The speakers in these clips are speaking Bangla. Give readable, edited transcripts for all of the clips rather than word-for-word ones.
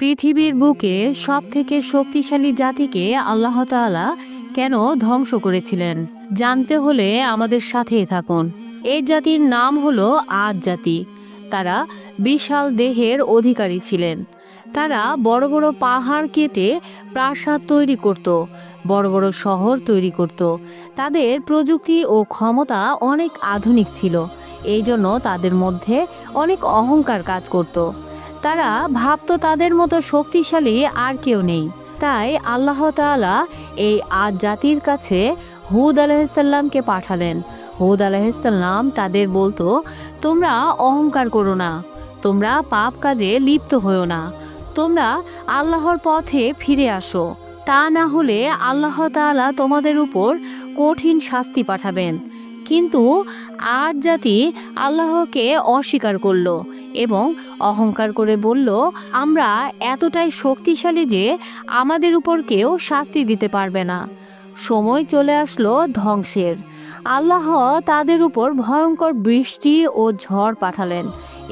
পৃথিবীর বুকে সবথেকে শক্তিশালী জাতিকে আল্লাহ তাআলা কেন ধ্বংস করেছিলেন জানতে হলে আমাদের সাথেই থাকুন। এই জাতির নাম হলো আদ জাতি। তারা বিশাল দেহের অধিকারী ছিলেন। তারা বড় বড় পাহাড় কেটে প্রাসাদ তৈরি করত, বড় বড় শহর তৈরি করত। তাদের প্রযুক্তি ও ক্ষমতা অনেক আধুনিক ছিল। এই জন্য তাদের মধ্যে অনেক অহংকার কাজ করত। তারা ভাবতো তাদের মতো শক্তিশালী আর কেউ নেই। তাই আল্লাহ তাআলা এই আদ জাতির কাছে হুদ আলাইহিসসালামকে পাঠালেন। হুদ আলাইহিসসালাম তাদের বলতো, তোমরা অহংকার করো না, তোমরা পাপ কাজে লিপ্ত হও না, তোমরা আল্লাহর পথে ফিরে আসো। তা না হলে আল্লাহ তাআলা তোমাদের উপর কঠিন শাস্তি পাঠাবেন। কিন্তু আদ জাতি আল্লাহকে অস্বীকার করলো এবং অহংকার করে বলল, আমরা এতটাই শক্তিশালী যে আমাদের উপর কেউ শাস্তি দিতে পারবে না। সময় চলে আসলো ধ্বংসের। আল্লাহ তাদের উপর ভয়ঙ্কর বৃষ্টি ও ঝড় পাঠালেন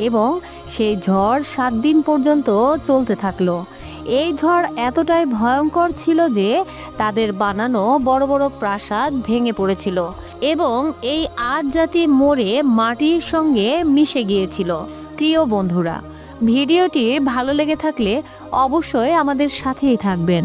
এবং সেই ঝড় 7 দিন পর্যন্ত চলতে থাকলো। এই ঝড় এতটাই ভয়ঙ্কর ছিল যে তাদের বানানো বড় বড় প্রাসাদ ভেঙে পড়েছিল এবং এই আদ জাতি মরে মাটির সঙ্গে মিশে গিয়েছিল। প্রিয় বন্ধুরা, ভিডিওটি ভালো লেগে থাকলে অবশ্যই আমাদের সাথেই থাকবেন।